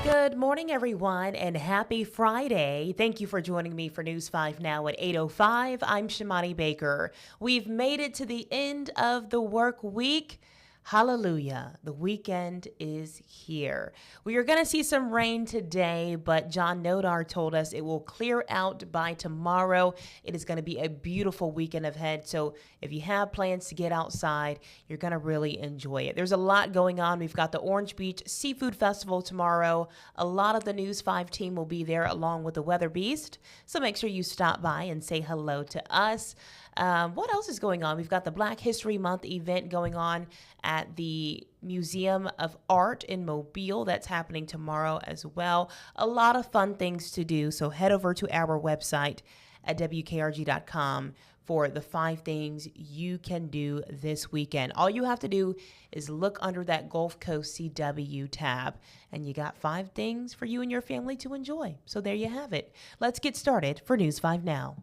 Good morning, everyone, and happy Friday. Thank you for joining me for News 5 Now at 8:05. I'm Shimani Baker. We've made it to the end of the work week. Hallelujah. The weekend is here. We are going to see some rain today, but John Nodar told us it will clear out by tomorrow. It is going to be a beautiful weekend ahead. So if you have plans to get outside, you're going to really enjoy it. There's a lot going on. We've got the Orange Beach Seafood Festival tomorrow. A lot of the News 5 team will be there along with the Weather Beast. So make sure you stop by and say hello to us. What else is going on? We've got the Black History Month event going on at the Museum of Art in Mobile. That's happening tomorrow as well. A lot of fun things to do. So head over to our website at WKRG.com for the 5 things you can do this weekend. All you have to do is look under that Gulf Coast CW tab, and you got 5 things for you and your family to enjoy. So there you have it. Let's get started for News 5 Now.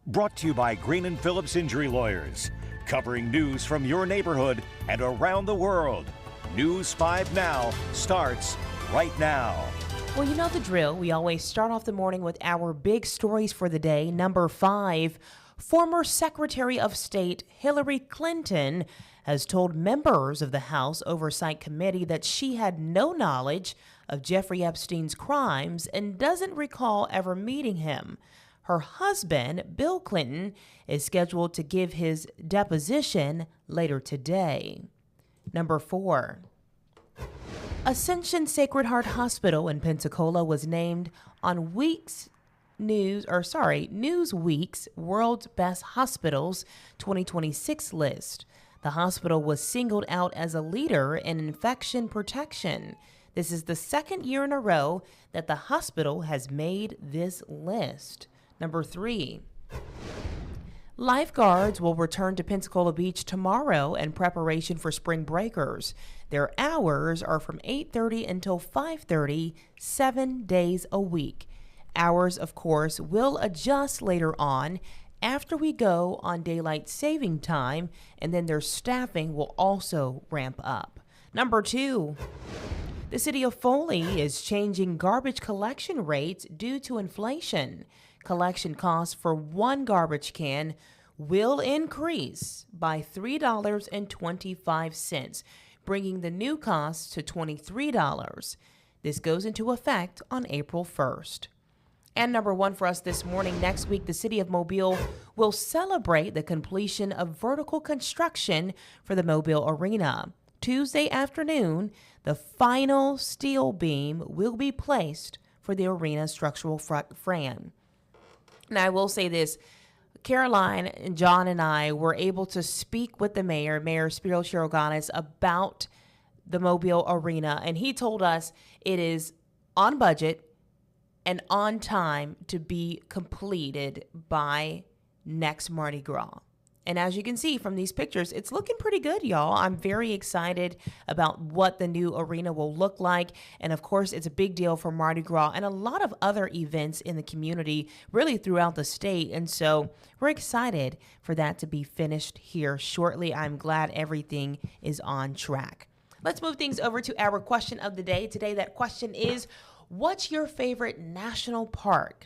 Brought to you by Green and Phillips Injury Lawyers, covering news from your neighborhood and around the world. News 5 Now starts right now. Well, you know the drill. We always start off the morning with our big stories for the day. Number 5, former Secretary of State Hillary Clinton has told members of the House Oversight Committee that she had no knowledge of Jeffrey Epstein's crimes and doesn't recall ever meeting him. Her husband, Bill Clinton, is scheduled to give his deposition later today. Number 4. Ascension Sacred Heart Hospital in Pensacola was named on Newsweek's World's Best Hospitals 2026 list. The hospital was singled out as a leader in infection protection. This is the second year in a row that the hospital has made this list. Number 3, lifeguards will return to Pensacola Beach tomorrow in preparation for spring breakers. Their hours are from 8:30 until 5:30, 7 days a week. Hours, of course, will adjust later on after we go on daylight saving time, and then their staffing will also ramp up. Number 2, the city of Foley is changing garbage collection rates due to inflation. Collection costs for one garbage can will increase by $3.25, bringing the new cost to $23. This goes into effect on April 1st. And number 1 for us this morning, next week, the city of Mobile will celebrate the completion of vertical construction for the Mobile Arena. Tuesday afternoon, the final steel beam will be placed for the arena structural frame. Now, I will say this, Caroline and John and I were able to speak with the mayor, Mayor Spiro Chiroganis, about the Mobile Arena, and he told us it is on budget and on time to be completed by next Mardi Gras. And as you can see from these pictures, it's looking pretty good, y'all. I'm very excited about what the new arena will look like. And of course, it's a big deal for Mardi Gras and a lot of other events in the community, really throughout the state. And so we're excited for that to be finished here shortly. I'm glad everything is on track. Let's move things over to our question of the day. Today, that question is, what's your favorite national park?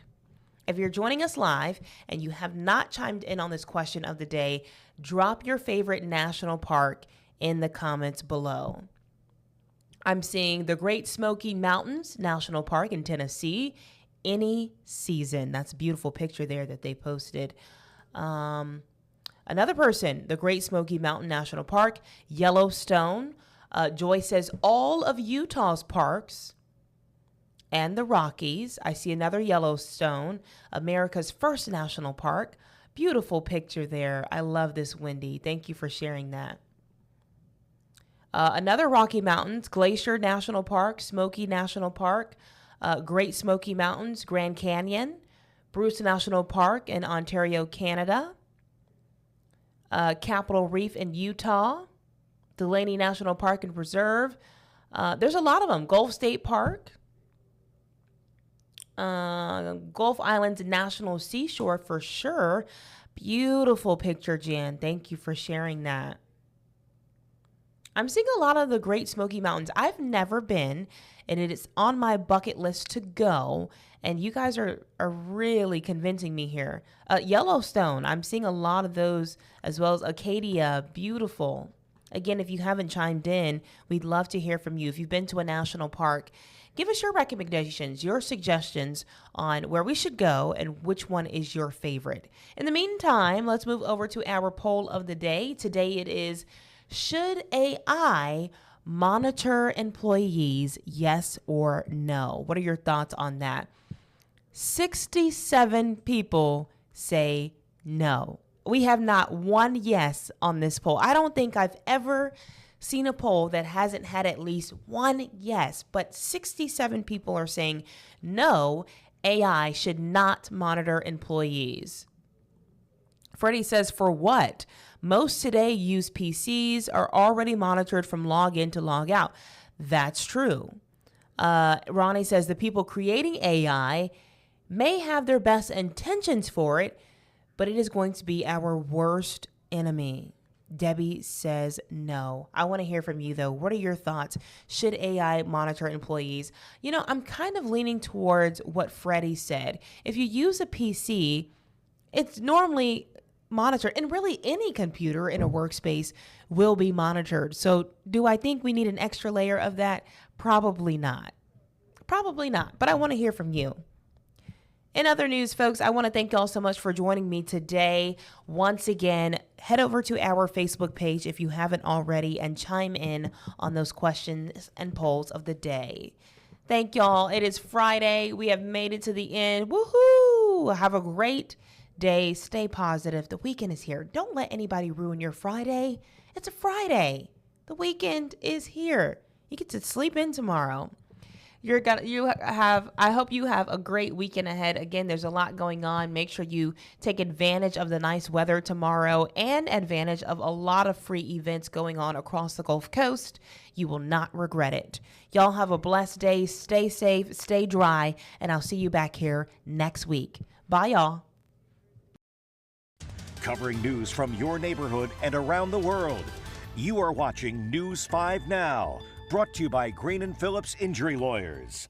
If you're joining us live and you have not chimed in on this question of the day, drop your favorite national park in the comments below. I'm seeing the Great Smoky Mountains National Park in Tennessee, any season. That's a beautiful picture there that they posted. Another person, the Great Smoky Mountain National Park, Yellowstone. Joy says all of Utah's parks and the Rockies. I see another Yellowstone, America's first national park. Beautiful picture there. I love this, Wendy. Thank you for sharing that. Another Rocky Mountains, Glacier National Park, Smoky National Park, Great Smoky Mountains, Grand Canyon, Brewton National Park in Ontario, Canada, Capitol Reef in Utah, Delaney National Park and Preserve. There's a lot of them. Gulf State Park, Gulf Islands National Seashore for sure. Beautiful picture, Jan. Thank you for sharing that. I'm seeing a lot of the Great Smoky Mountains. I've never been. and it is on my bucket list to go. And you guys are really convincing me here. Yellowstone, I'm seeing a lot of those, as well as Acadia, beautiful. Again, if you haven't chimed in, we'd love to hear from you. If you've been to a national park, give us your recommendations, your suggestions on where we should go and which one is your favorite. In the meantime, let's move over to our poll of the day. Today it is, should AI monitor employees, yes or no? What are your thoughts on that? 67 people say no. We have not one yes on this poll. I don't think I've ever seen a poll that hasn't had at least one yes, but 67 people are saying no, AI should not monitor employees. Freddie says, for what? Most today use PCs, are already monitored from log in to log out. That's true. Ronnie says the people creating AI may have their best intentions for it, but it is going to be our worst enemy. Debbie says no. I want to hear from you, though. What are your thoughts? Should AI monitor employees? You know, I'm kind of leaning towards what Freddie said. If you use a PC, it's normally monitored, and really any computer in a workspace will be monitored. So do I think we need an extra layer of that? Probably not. Probably not. But I want to hear from you. In other news, folks, I want to thank y'all so much for joining me today. Once again, head over to our Facebook page if you haven't already and chime in on those questions and polls of the day. Thank y'all. It is Friday. We have made it to the end. Woohoo! Have a great day. Stay positive. The weekend is here. Don't let anybody ruin your Friday. It's a Friday. The weekend is here. You get to sleep in tomorrow. I hope you have a great weekend ahead. Again, there's a lot going on. Make sure you take advantage of the nice weather tomorrow and advantage of a lot of free events going on across the Gulf Coast. You will not regret it. Y'all have a blessed day. Stay safe, stay dry, and I'll see you back here next week. Bye, y'all. Covering news from your neighborhood and around the world. You are watching News 5 Now. Brought to you by Green & Phillips Injury Lawyers.